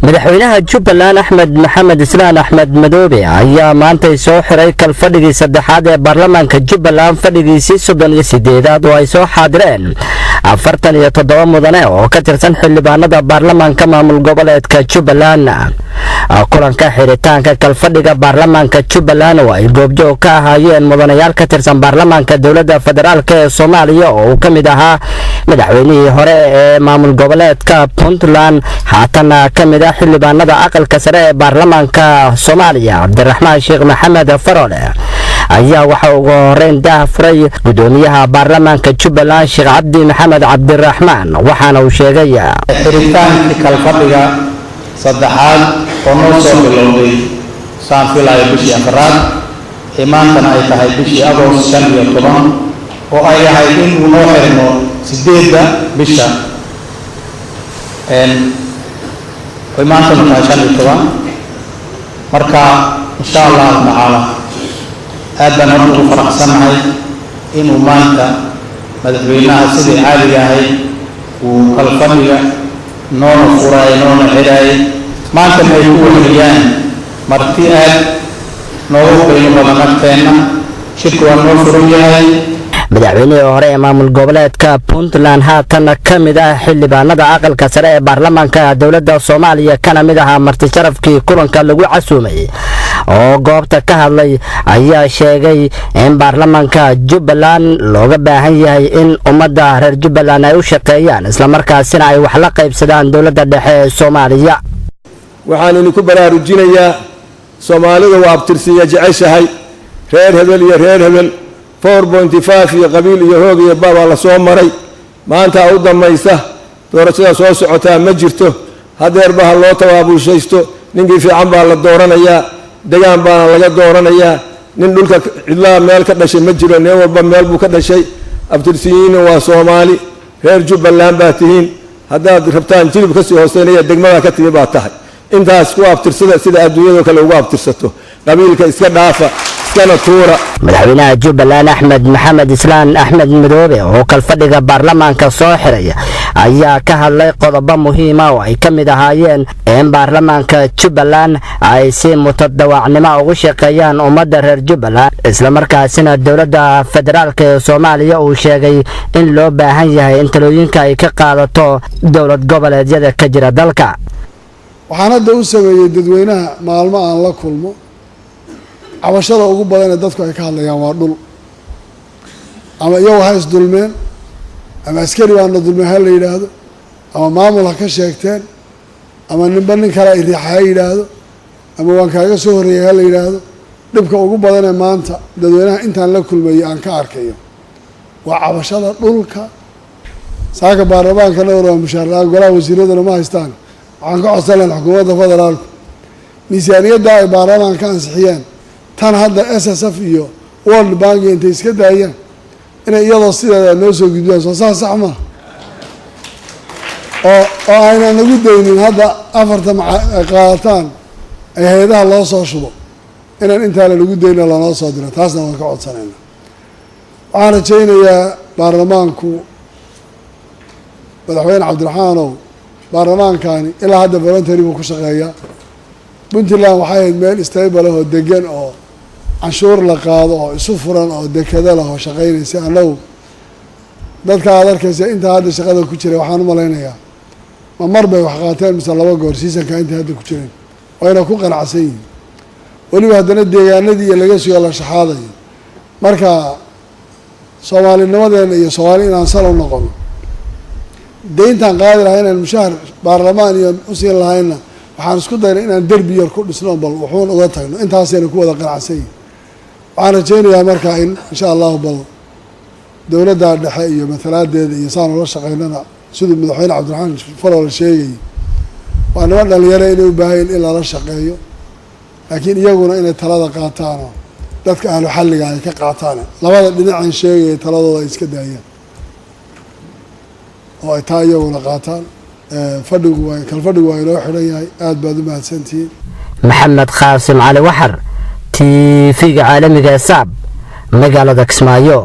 madaxweynaha Jubbaland Axmed Maxamed Islaan Axmed Madoobe ayaa maanta soo xiray kalfadhigii saddexaad ee baarlamaanka Jubbaland fadhigiisii 38 oo ay soo xaadireen 47 mudane oo ka tirsan xildhibaanada baarlamaanka maamul goboleedka Jubbaland. kulanka xiritaanka kalfadhiga baarlamaanka Jubbaland oo ay goobjoog ka ahaayeen mudanayaal ka tirsan baarlamaanka dowladda federaalka ee Soomaaliya oo ka mid ahaa madaxweynihii hore ee maamul goboleedka Puntland haatana ka mid ah xildhibaanada aqalka sare ee baarlamaanka Soomaaliya Cabdiraxmaan Sheekh Maxamed Farole ayaa waxa ugu horeyn daahfuray gudoomiyaha baarlamaanka Jubbaland Sheekh Cabdi Maxamed Cabdiraxmaan waxaana uu sheegay xiritaanka kalfadhiga saddexaad oo noo soo bilowday saan filayo bishii afraad maantana ay tahay bishii Agost 15 oo ay ahayd in uu noo xirmo 8 bisha maantana tahay 15 marka insha Allah taala aadaan ugu faraxsanahay inuu maanta madaxweynaha sidii caadiga ahayd uu kalfadhiga noo furay noo xiray maanta ay ku wariyaan marti aad noogu qiimo badan agteena shirku waa noo furan yahay. madaxweynihii hore ee maamul goboleedka Puntland haatana ka mid ah xildhibaanada aqalka sare ee baarlamaanka dowladda Soomaaliya kana mid ah marti sharafkii kulanka lagu casuumay oo goobta ka hadlay ayaa sheegay in baarlamaanka Jubbaland looga baahan yahay in ummadda reer Jubbaland ay u shaqeeyaan isla markaasina ay wax la qaybsadaan dowladda dhexe ee Soomaaliya. waxaan idinku baraarujinayaa Soomaalida waa abtirsiya jeceshahay reer hebel iyo reer hebel 4.5 iyo qabiil iyo hoog iyo baba la soo maray maanta u dhamaysta doorashada soo socota ma jirto hadeer baa loo tawaabulshaysto ninkii fiican baa la dooranayaa deegaan baa laga dooranayaa nin dhulka cidlaa meel ka dhashay ma jiro nin walba meel buu ka dhashay abtirsiyiin waa Soomaali reer Jubbaland baa tihiin haddaad rabtaan jilib ka sii hooseynaya degmada ka timi baa tahay intaas ku abtirsada sida adduunyada kale ugu abtirsato qabiilka iska dhaafa madaxweynaha Jubbaland Axmed Maxamed Islaan Axmed Madoobe oo kalfadhiga baarlamaanka soo xiray ayaa ka hadlay qodobo muhiim ah oo ay ka mid ahaayeen in baarlamaanka Jubbaland ay si mutadawacnimo ugu shaqeeyaan ummadda reer Jubbaland isla markaasina dowladda federaalka ee Soomaaliya uu sheegay in loo baahan yahay in talooyinka ay ka qaadato dowlad goboleedyada ka jira dalka. waxaan hadda u sameeyay dadweynaha maalmo aan la kulmo cabashada ugu badan ee dadku ay ka hadlayaan waa dhul ama iyagu ha is dulmeen ama askari baana dulmeen ha la yidhaahdo ama maamul ha ka sheegteen ama ninba nin kale ay riixa ha yidhaahdo ama waan kaaga soo horreeyay ha la yidhaahdo dhibka ugu badan ee maanta dadweynaha intaan la kulmayay aan ka arkayo waa cabashada dhulka saaka baarlamaankana waa mushaaraca golaha wasiiradana ma haystaan waxaan ka codsanayn xukuumadda federaalku miisaaniyadda ay baarlamaanka ansixiyeen tan hadda SSF iyo World Bank intay iska daayeen inay iyadoo sideeda noo soo gudbiyaan soo sax ma oo ayna nagu daynin hadda afarta qaataan ay hay'adaha loo soo shubo inaan inta la nagu dayno la noo soo diro taasna waan ka codsanaynaa. waxaan rajaynayaa baarlamaanku madaxweyne Cabdiraxmaan oo baarlamaankani ilaa hadda voluntary buu ku shaqeeyaa. Puntland waxay ahayd meel stable oo degan oo canshuur la qaado oo isu furan oo dekada la oo shaqeynaysa anagu dadka aad arkaysa inta hadda shaqada ku jira waxaan u maleynayaa ma mar bay wax qaateen mise laba goor seasonka inta hadda ku jireen wayna ku qanacsan yihiin waliba haddana deegaanadii iyo laga soo la shaxaaday marka Soomaalinimadeena iyo Soomaali inaan sal u noqono deyntan qaadi lahayn in mushahar baarlamaan iyo usiin lahayna waxaan isku daynaa inaan derbi yar ku dhisno bal wuxuun uga tagno intaasayna ku wada qanacsan yihiin. waxaan rajaynayaa markaa in insha Allah bal dowladda dhexe iyo matalaadeeda iyo saan ula shaqeynana sidoo madaxweyne Cabdiraxmaan Farole sheegay waa niman dhalinyaro inay u baahan in lala shaqeeyo laakiin iyaguna inay talada qaataan dadka ahlu xalliga ay ka qaataan labada dhinacaan sheegay taladooda ay iska daayaan oo ay taa iyaguna qaataan. fadhigu waa inoo xiran yahay aad baad u mahadsantihiin. Maxamed Qaasim Cali Waxar TV caalamiga SAB magaalada Kismaayo.